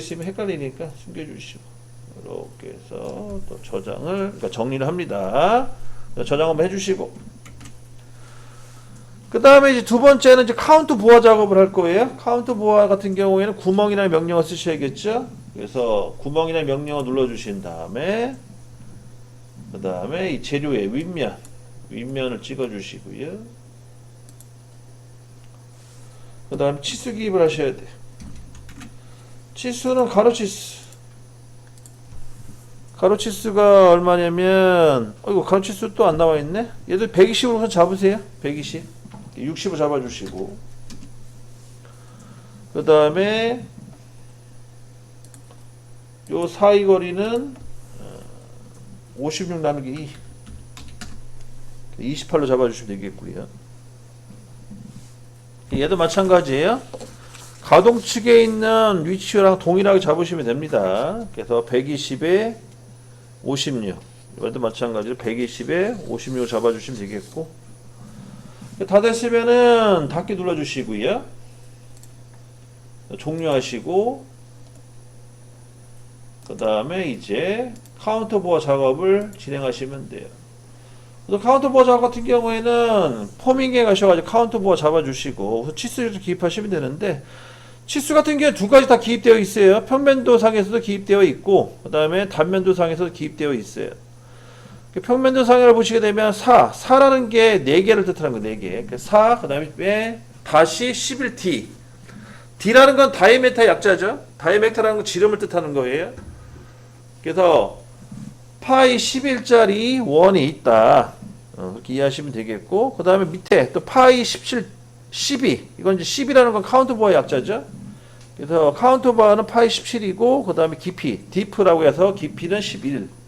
있으면 헷갈리니까 숨겨주시고 이렇게 해서 또 저장을 그러니까 정리를 합니다. 저장 한번 해주시고 그 다음에 이제 두 번째는 이제 카운트 보아 작업을 할 거예요. 카운트 보아 같은 경우에는 구멍이라는 명령어 쓰셔야겠죠. 그래서 구멍이라는 명령어 눌러주신 다음에 그 다음에 이 재료의 윗면을 찍어주시고요. 그 다음에 치수 기입을 하셔야 돼요. 치수는 가로치수가 얼마냐면 이거 가로치수 또 안 나와 있네. 얘도 120으로 우선 잡으세요. 120. 60을 잡아주시고 그 다음에 요 사이 거리는 56 나누기 2 28로 잡아주시면 되겠고요. 얘도 마찬가지예요. 가동 측에 있는 위치랑 동일하게 잡으시면 됩니다. 그래서 120에 56 이것도 마찬가지로 120에 56을 잡아주시면 되겠고 다 됐으면은 닫기 눌러주시고요. 종료하시고 그 다음에 이제 카운터 보아 작업을 진행하시면 돼요. 그래서 카운터 보아 작업 같은 경우에는 포밍에 가셔가지고 카운터 보아 잡아주시고 치수를 기입하시면 되는데 치수 같은 경우에 두 가지 다 기입되어 있어요. 평면도 상에서도 기입되어 있고 그 다음에 단면도 상에서도 기입되어 있어요. 평면도 상을 보시게 되면 4라는 게 4개를 뜻하는 거예요. 4개. 4, 그 다음에 다시 11D. D라는 건 다이메타 약자죠. 다이메타라는 건 지름을 뜻하는 거예요. 그래서 파이 11짜리 원이 있다. 그렇게 이해하시면 되겠고 그 다음에 밑에 또 파이 17, 12. 이건 이제 10이라는 건 카운트 보아 약자죠. 그래서 카운트 보아는 파이 17이고 그 다음에 깊이, 딥라고 해서 깊이는 11.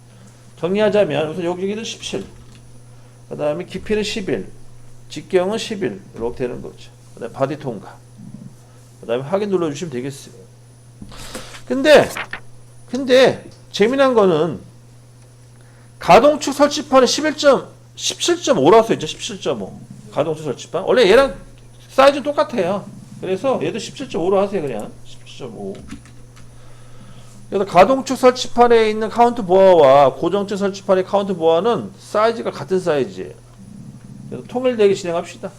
정리하자면 우선 여기는 17, 그 다음에 깊이는 11, 직경은 11 이렇게 되는 거죠. 그 다음에 바디 통과, 그 다음에 확인 눌러주시면 되겠어요. 근데 재미난 거는 가동축 설치판은 17.5라고 했죠. 17.5 가동축 설치판 원래 얘랑 사이즈는 똑같아요. 그래서 얘도 17.5로 하세요. 그냥 17.5. 그래서 가동축 설치판에 있는 카운트 보아와 고정축 설치판의 카운트 보아는 사이즈가 같은 사이즈예요. 그래서 통일되게 진행합시다.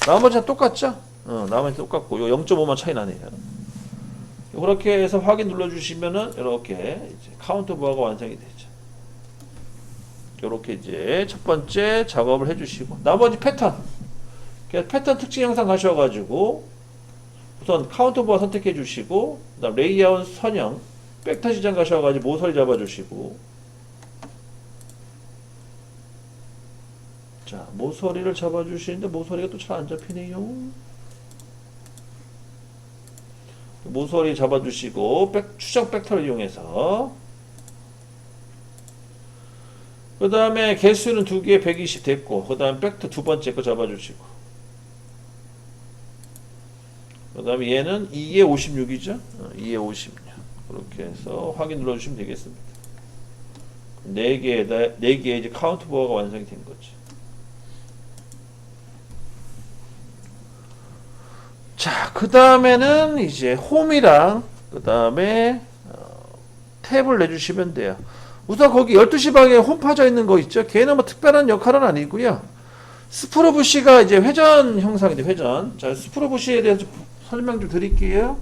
나머지는 똑같죠? 나머지는 똑같고 요 0.5만 차이 나네요. 그렇게 해서 확인 눌러주시면은 이렇게 이제 카운트 보아가 완성이 되죠. 이렇게 이제 첫 번째 작업을 해주시고 나머지 패턴. 그래서 패턴 특징 영상 가셔가지고 우선 카운트 보아 선택해 주시고 그다음 레이아웃 선형 벡터 시장 가셔가지고 모서리 잡아주시고 자 모서리를 잡아주시는데 모서리가 또 잘 안 잡히네요. 모서리 잡아주시고 추정 벡터를 이용해서 그 다음에 개수는 2개 120 됐고 그 다음 벡터 두 번째 거 잡아주시고 그 다음에 얘는 2에 56이죠. 2에 56 그렇게 해서 확인 눌러주시면 되겠습니다. 4개의 이제 카운트 보아가 완성이 된 거죠. 자, 그 다음에는 이제 홈이랑 그 다음에 탭을 내주시면 돼요. 우선 거기 12시 방에 홈 파져 있는 거 있죠? 걔는 뭐 특별한 역할은 아니고요. 스프로 부시가 이제 회전 형상인데 회전. 자, 스프로 부시에 대해서 설명 좀 드릴게요.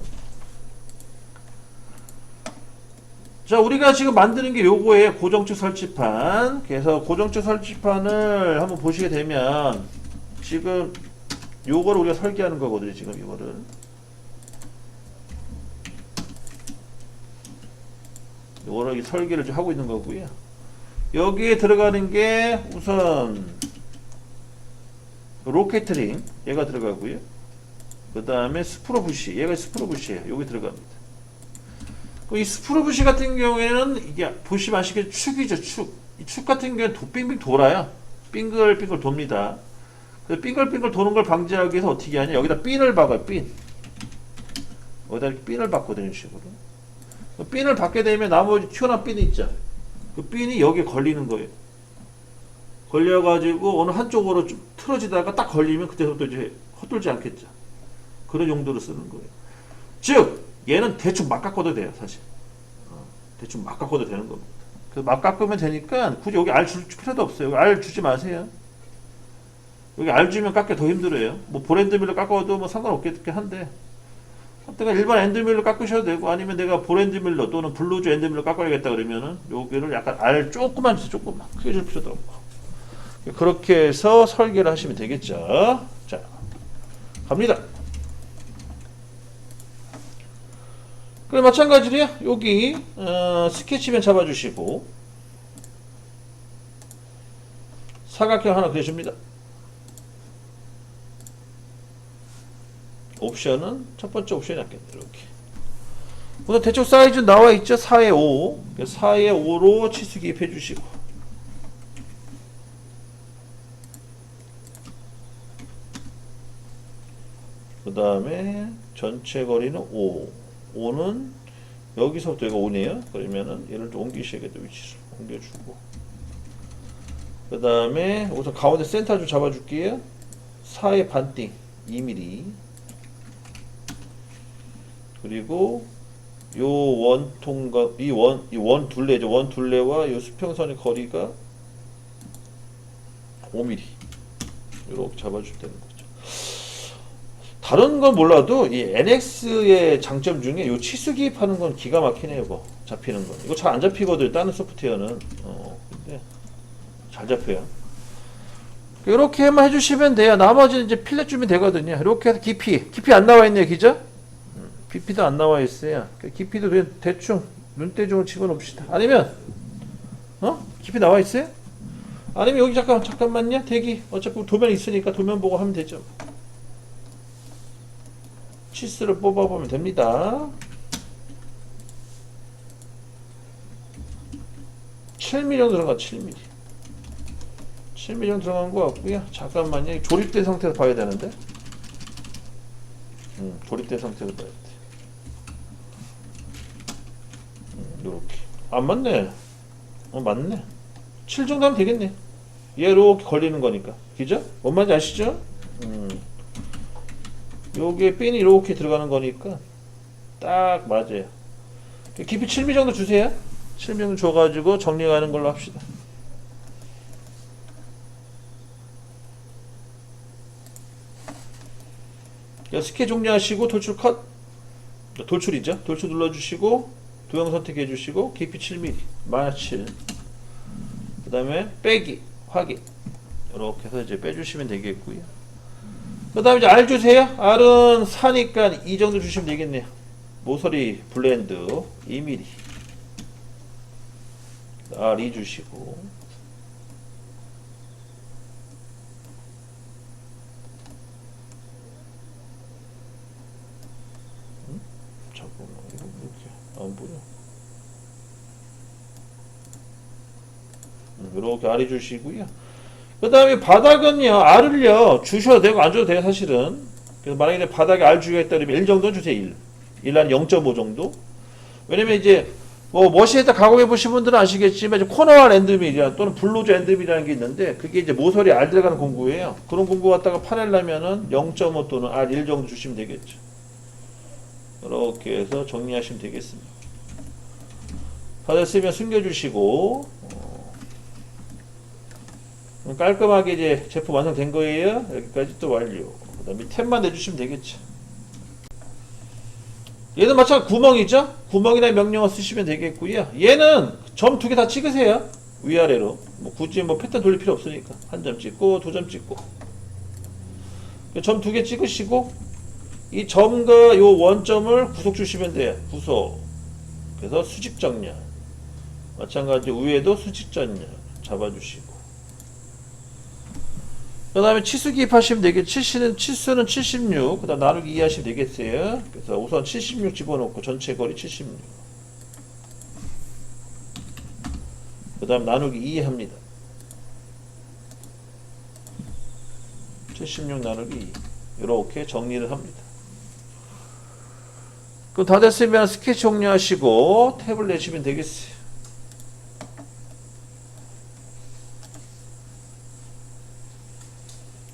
자, 우리가 지금 만드는 게 요거예요. 고정축 설치판. 그래서 고정축 설치판을 한번 보시게 되면 지금 요거를 우리가 설계하는 거거든요. 지금 이거를. 요거를 설계를 좀 하고 있는 거고요. 여기에 들어가는 게 우선 로켓링 얘가 들어가고요. 그 다음에 스프로 부시 얘가 스프로 부시예요. 여기 들어갑니다. 이 스프로 부시 같은 경우에는 이게 보시면 아시겠지만 축이죠. 축. 이 축 같은 경우에는 빙빙 돌아요. 빙글빙글 돕니다. 그래서 빙글빙글 도는 걸 방지하기 위해서 어떻게 하냐? 여기다 핀을 박아요. 핀. 여기다 이렇게 핀을 박거든요. 식으로. 핀을 박게 되면 나머지 튀어나온 핀이 있죠. 그 핀이 여기에 걸리는 거예요. 걸려가지고 어느 한쪽으로 좀 틀어지다가 딱 걸리면 그때부터 이제 헛돌지 않겠죠. 그런 용도로 쓰는 거예요. 즉 얘는 대충 막 깎아도 돼요, 사실. 대충 막 깎아도 되는 겁니다. 그래서 막 깎으면 되니까 굳이 여기 R 줄 필요도 없어요. 여기 R 주지 마세요. 여기 R 주면 깎기 더 힘들어요. 뭐 브랜드밀로 깎아도 뭐 상관없겠긴 한데, 내가 일반 엔드밀로 깎으셔도 되고, 아니면 내가 브랜드밀로 또는 블루즈 엔드밀로 깎아야겠다 그러면은 여기를 약간 R 조금만 주세요. 조금만 크게 줄 필요도 없고. 그렇게 해서 설계를 하시면 되겠죠. 자, 갑니다. 그럼 마찬가지로요. 여기 스케치면 잡아주시고 사각형 하나 그려줍니다. 옵션은 첫 번째 옵션이 낫겠네. 이렇게. 우선 대충 사이즈 나와 있죠. 4에 5. 4에 5로 치수 기입해 주시고. 그 다음에 전체 거리는 5. 5는 여기서부터 여기가 5네요. 그러면은 얘를 좀 옮기셔야겠다. 위치를 옮겨주고. 그 다음에 우선 가운데 센터 좀 잡아줄게요. 4의 반띵 2mm. 그리고 요 원통과 이 원 둘레죠. 원 둘레와 요 수평선의 거리가 5mm. 이렇게 잡아줄 되는 거죠. 다른 건 몰라도 이 NX의 장점 중에 요 치수 기입하는 건 기가 막히네요. 이거 잡히는 건. 이거 잘 안 잡히거든요. 다른 소프트웨어는. 근데 잘 잡혀요. 이렇게만 해주시면 돼요. 나머지는 이제 필렛 주면 되거든요. 이렇게 해서 깊이 안 나와 있네요. 그죠? 깊이도 안 나와 있어요. 깊이도 그냥 대충 눈대중을 집어넣읍시다. 아니면 깊이 나와 있어요? 아니면 여기 잠깐만요. 대기. 어차피 도면 있으니까 도면 보고 하면 되죠. 치수를 뽑아보면 됩니다. 7mm 정도 들어가. 7mm. 7mm 정도 들어간 것 같고요. 잠깐만요. 조립된 상태에서 봐야 되는데. 조립된 상태에서 봐야 돼. 요렇게. 안 맞네. 맞네. 7 정도 하면 되겠네. 얘로 걸리는 거니까. 그죠? 뭔 말인지 아시죠? 여기에 핀이 이렇게 들어가는 거니까 딱 맞아요. 깊이 7mm 정도 주세요. 7mm 정도 줘가지고 정리하는 걸로 합시다. 스케 종료하시고 돌출 컷. 돌출이죠. 돌출 눌러주시고 도형 선택해 주시고 깊이 7mm -7. 그 다음에 빼기 확인. 이렇게 해서 이제 빼주시면 되겠고요. 그 다음에 이제 R 주세요. R은 4니까 이 정도 주시면 되겠네요. 모서리 블렌드 2mm. R 2 주시고. 잠깐만, 이거 이렇게 안 보여. 이렇게 R 2 주시고요. 그 다음에 바닥은요, R을요, 주셔도 되고, 안 줘도 돼요, 사실은. 그래서 만약에 바닥에 R 주기가 있다 그러면 1 정도 주세요, 1. 1 한 0.5 정도. 왜냐면 이제, 머시에다 가공해 보신 분들은 아시겠지만, 이제 코너와 랜드밀이나 또는 블루즈 랜드밀이라는 게 있는데, 그게 이제 모서리 R 들어가는 공구예요. 그런 공구 갖다가 파내려면은 0.5 또는 R1 정도 주시면 되겠죠. 이렇게 해서 정리하시면 되겠습니다. 다 됐으면 숨겨주시고, 깔끔하게 이제 제품 완성된 거예요. 여기까지 또 완료. 그 다음에 탭만 내주시면 되겠죠. 얘는 마찬가지 구멍이죠. 구멍이나 명령어 쓰시면 되겠고요. 얘는 점 2개 다 찍으세요. 위아래로. 굳이 패턴 돌릴 필요 없으니까. 한 점 찍고 2점 찍고. 점 2개 찍으시고 이 점과 요 원점을 구속 주시면 돼요. 구속. 그래서 수직 정렬. 마찬가지 위에도 수직 정렬 잡아주시고. 그 다음에 치수 기입하시면 되겠죠. 치수는 76. 그 다음 나누기 2 하시면 되겠어요. 그래서 우선 76 집어넣고 전체 거리 76. 그 다음 나누기 2 합니다. 76 나누기 2. 이렇게 정리를 합니다. 그럼 다 됐으면 스케치 종료하시고 탭을 내시면 되겠어요.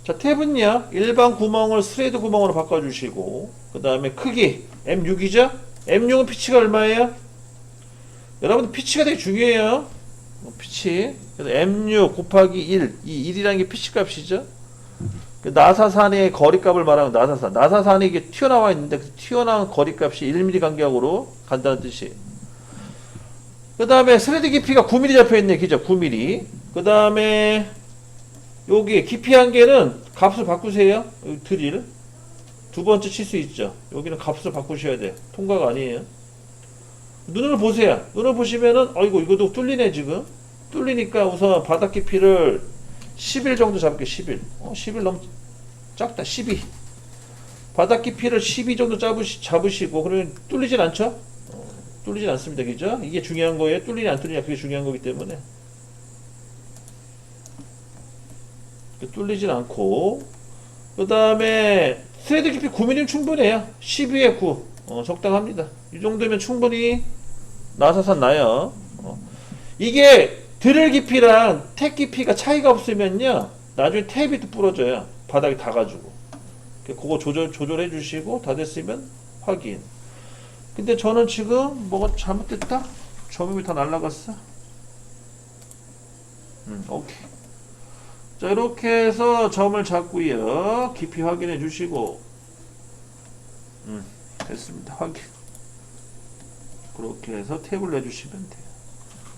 자, 탭은요, 일반 구멍을 스레드 구멍으로 바꿔주시고, 그 다음에 크기, M6이죠? M6은 피치가 얼마예요? 여러분들 피치가 되게 중요해요. 피치. 그래서 M6 곱하기 1. 이 1이라는 게 피치 값이죠. 나사산의 거리값을 말하면 나사산. 나사산이 이게 튀어나와 있는데 그 튀어나온 거리값이 1mm 간격으로 간다는 뜻이에요. 그 다음에 스레드 깊이가 9mm 잡혀있네. 그죠? 9mm. 그 다음에 여기 깊이 한계는 값을 바꾸세요. 여기 드릴. 두 번째 치수 있죠. 여기는 값을 바꾸셔야 돼요. 통과가 아니에요. 눈을 보세요. 눈을 보시면은 어이구 이것도 뚫리네 지금. 뚫리니까 우선 바닥 깊이를 11 정도 잡을게요. 11. 11 너무 작다. 12. 바닥 깊이를 12 정도 잡으시고 그러면 뚫리진 않죠? 뚫리진 않습니다. 그죠? 이게 중요한 거예요. 뚫리냐 안 뚫리냐 그게 중요한 거기 때문에 뚫리진 않고 그 다음에 스레드 깊이 9mm 충분해요. 12에 9 적당합니다. 이 정도면 충분히 나사산 나요. 이게 드릴 깊이랑 탭 깊이가 차이가 없으면요 나중에 탭이 또 부러져요. 바닥이 닿아가지고 그거 조절해 주시고 다 됐으면 확인. 근데 저는 지금 뭐가 잘못됐다? 점이 다 날라갔어. 오케이. 자 이렇게 해서 점을 잡고요. 깊이 확인해 주시고 됐습니다. 확인. 그렇게 해서 탭을 내주시면 돼요.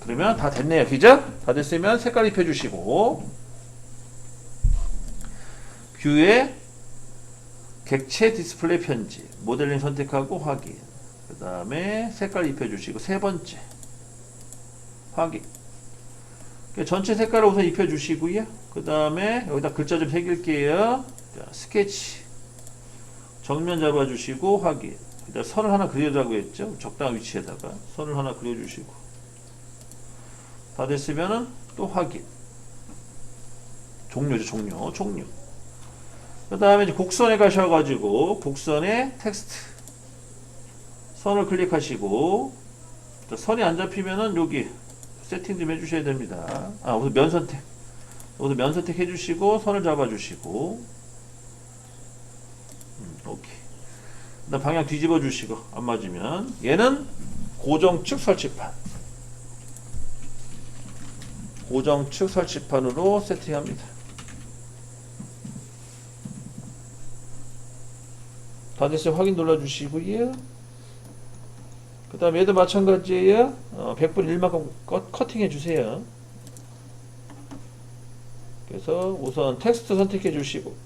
그러면 다 됐네요. 그죠? 다 됐으면 색깔 입혀주시고 뷰에 객체 디스플레이 편집 모델링 선택하고 확인. 그 다음에 색깔 입혀주시고 세 번째 확인. 전체 색깔을 우선 입혀주시고요. 그 다음에 여기다 글자 좀 새길게요. 자, 스케치 정면 잡아주시고 확인. 그 다음 선을 하나 그려라고 했죠. 적당한 위치에다가 선을 하나 그려주시고 다 됐으면은 또 확인. 종료죠. 종료. 그 다음에 이제 곡선에 가셔가지고 곡선에 텍스트 선을 클릭하시고 선이 안 잡히면은 여기 세팅 좀 해주셔야 됩니다. 우선 면 선택. 여기서 면 선택 해주시고 선을 잡아주시고 오케이. 그다음 방향 뒤집어 주시고 안 맞으면 얘는 고정축 설치판. 고정축 설치판으로 세팅합니다. 다 됐으면 확인 눌러주시고요. 그 다음 얘도 마찬가지예요. 100분의 1만큼 커팅해 주세요. 그래서 우선 텍스트 선택해 주시고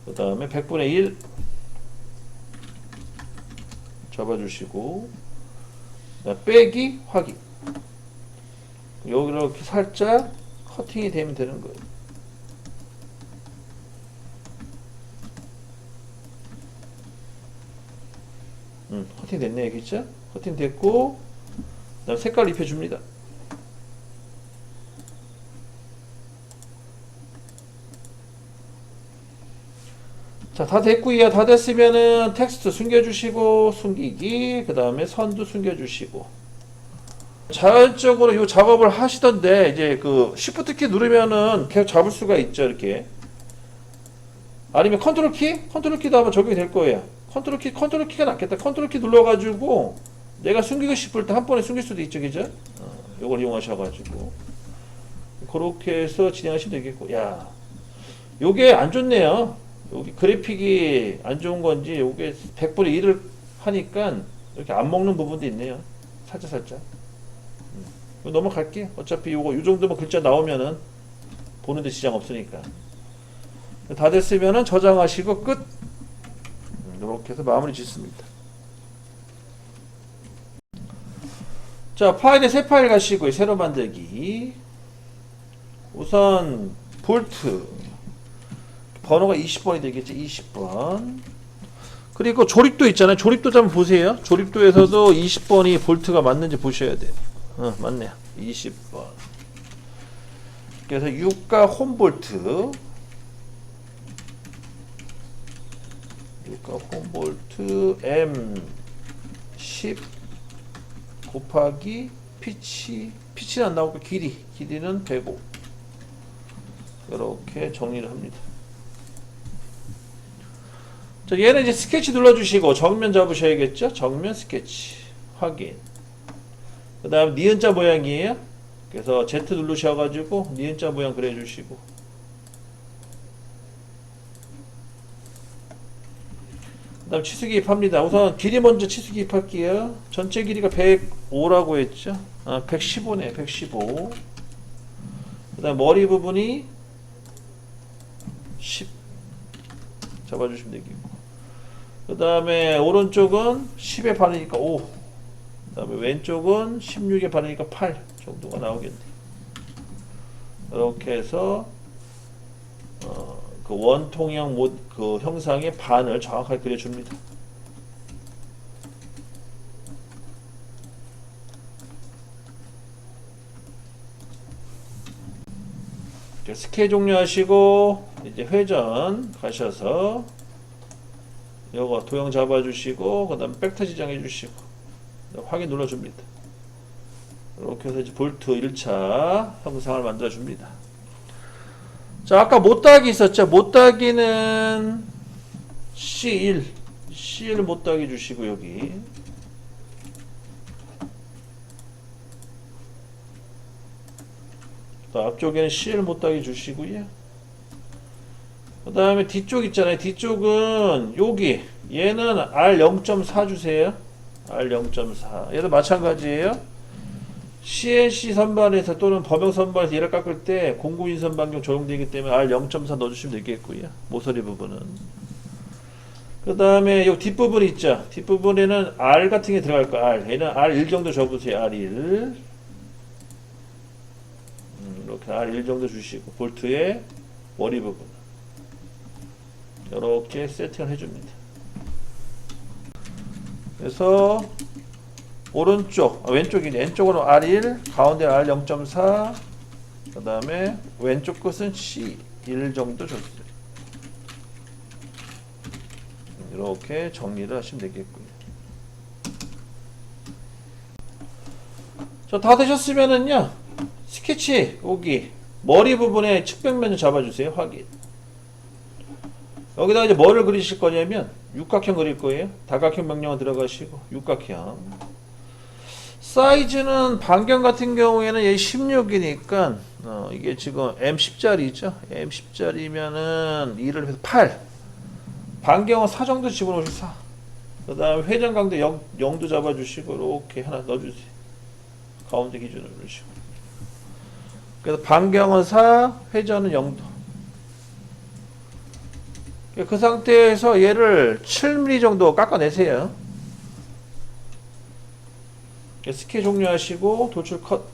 그 다음에 100분의 1 잡아주시고 빼기 확인. 여기 이렇게 살짝 커팅이 되면 되는 거예요. 커팅 됐네요. 그쵸? 커팅 됐고 그 다음 색깔 입혀줍니다. 자, 다 됐고요. 다 됐으면은 텍스트 숨겨주시고 숨기기 그 다음에 선도 숨겨주시고 자연적으로 이 작업을 하시던데 이제 그 Shift 키 누르면은 계속 잡을 수가 있죠. 이렇게 아니면 컨트롤 키도 아마 적용이 될 거예요. 컨트롤 키가 낫겠다. 컨트롤 키 눌러가지고 내가 숨기고 싶을 때 한 번에 숨길 수도 있죠. 그죠? 요걸 이용하셔가지고 그렇게 해서 진행하시면 되겠고. 야, 요게 안 좋네요. 여기 그래픽이 안 좋은 건지 요게 100분의 1을 하니까 이렇게 안 먹는 부분도 있네요. 살짝. 넘어갈게. 어차피 요거 요 정도면 글자 나오면은 보는데 지장 없으니까. 다 됐으면은 저장하시고 끝. 이렇게 해서 마무리 짓습니다. 자, 파일에 새 파일 가시고 새로 만들기. 우선 볼트 번호가 20번이 되겠지. 20번. 그리고 조립도 있잖아요. 조립도 좀 보세요. 조립도에서도 20번이 볼트가 맞는지 보셔야 돼요. 맞네요. 20번. 그래서 유가 홈볼트. 유가 홈볼트 M10 곱하기 피치는 안 나오고 길이는 105. 이렇게 정리를 합니다. 자, 얘는 이제 스케치 눌러주시고 정면 잡으셔야겠죠? 정면 스케치 확인. 그 다음 니은자 모양이에요. 그래서 Z 누르셔가지고 니은자 모양 그려주시고, 그 다음 치수 기입합니다. 우선 길이 먼저 치수 기입할게요. 전체 길이가 105라고 했죠. 115네. 115. 그 다음 머리 부분이 10 잡아주시면 되겠고, 그 다음에 오른쪽은 10에 반이니까 5, 그 다음에 왼쪽은 16에 반이니까 8 정도가 나오겠네. 이렇게 해서 그 원통형 그 형상의 반을 정확하게 그려줍니다. 스케일 종료하시고 이제 회전 가셔서 요거 도형 잡아주시고, 그 다음 벡터 지정해 주시고 확인 눌러줍니다. 이렇게 해서 이제 볼트 1차 형상을 만들어 줍니다. 자, 아까 못따기 있었죠? 못따기는 C1 못따기 주시고, 여기 또 앞쪽에는 C1 못따기 주시고요. 그 다음에 뒤쪽 있잖아요. 뒤쪽은 여기 얘는 R0.4 주세요. R0.4 얘도 마찬가지예요. CNC 선반에서 또는 범용 선반에서 얘를 깎을 때 공구인선 반경 적용되기 때문에 R0.4 넣어주시면 되겠고요. 모서리 부분은. 그 다음에 요 뒷부분 있죠. 뒷부분에는 R 같은 게 들어갈 거야. R. 얘는 R1 정도 접으세요. R1. 이렇게 R1 정도 주시고, 볼트의 머리 부분 이렇게 세팅을 해줍니다. 그래서 왼쪽으로 R1, 가운데 R0.4, 그 다음에 왼쪽 끝은 C1 정도 줬어요. 이렇게 정리를 하시면 되겠고요. 자, 다 되셨으면은요, 스케치 여기 머리 부분에 측벽면을 잡아주세요. 확인. 여기다가 이제 뭐를 그리실 거냐면 육각형 그릴 거예요. 다각형 명령어 들어가시고 육각형. 사이즈는 반경 같은 경우에는 얘 16이니까 이게 지금 M10짜리죠. M10짜리면은 2를 해서 8. 반경은 4 정도 집어넣으시고 4. 그 다음에 회전 강도 0도 잡아주시고 이렇게 하나 넣어주세요. 가운데 기준으로 누르시고. 그래서 반경은 4, 회전은 0도. 그 상태에서 얘를 7mm 정도 깎아내세요. 스케일 종료하시고 돌출 컷,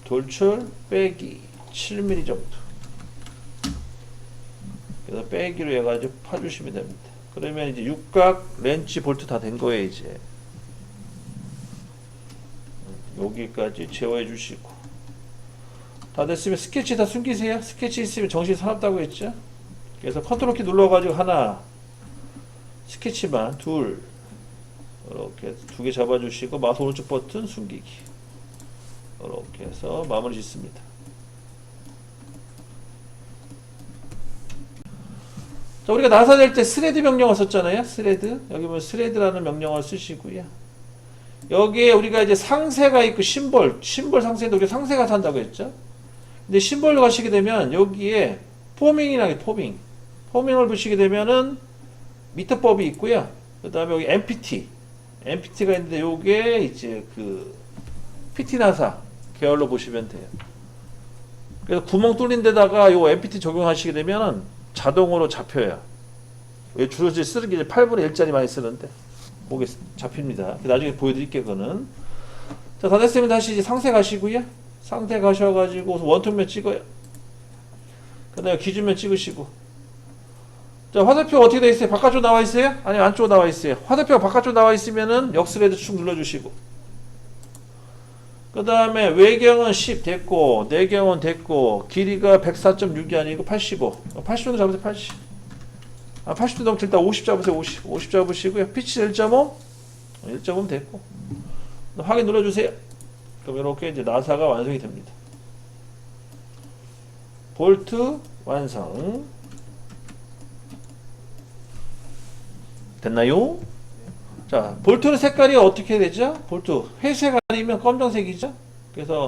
돌출 빼기 7mm 정도. 그래서 빼기로 해가지고 파주시면 됩니다. 그러면 이제 육각 렌치 볼트 다 된 거예요. 이제 여기까지 제어해 주시고, 다 됐으면 스케치 다 숨기세요. 스케치 있으면 정신 사납다고 했죠. 그래서 컨트롤 키 눌러가지고 하나, 스케치만 둘, 이렇게 2개 잡아주시고 마우스 오른쪽 버튼 숨기기, 이렇게 해서 마무리 짓습니다. 자, 우리가 나사낼 때 스레드 명령어 썼잖아요. 스레드. 여기 보면 스레드라는 명령어를 쓰시고요. 여기에 우리가 이제 상세가 있고 심볼 상세인데 우리가 상세가 산다고 했죠. 근데 심볼로 가시게 되면 여기에 포밍이라고 포밍을 보시게 되면은 미터법이 있고요. 그 다음에 여기 MPT가 있는데 요게 이제 그 PT 나사 계열로 보시면 돼요. 그래서 구멍 뚫린 데다가 요 MPT 적용하시게 되면은 자동으로 잡혀요. 왜 주로 쓰는 게 이제 8분의 1짜리 많이 쓰는데 거기 잡힙니다. 나중에 보여드릴게요. 그거는. 자, 다 됐으면 다시 이제 상세 가시고요. 상세 가셔가지고 원통면 찍어요. 그 다음에 기준면 찍으시고. 자, 화살표 어떻게 되어 있어요? 바깥쪽 나와 있어요? 아니면 안쪽 나와 있어요? 화살표가 바깥쪽 나와 있으면은 역스레드 축 눌러주시고. 그 다음에 외경은 10 됐고, 내경은 됐고, 길이가 104.6이 아니고 85. 80도 잡으세요. 80. 80도 넘게 일단 50 잡으세요. 50 잡으시고요. 피치 1.5 됐고, 확인 눌러주세요. 그럼 이렇게 이제 나사가 완성이 됩니다. 볼트 완성. 됐나요? 자, 볼트는 색깔이 어떻게 되죠? 볼트 회색 아니면 검정색이죠? 그래서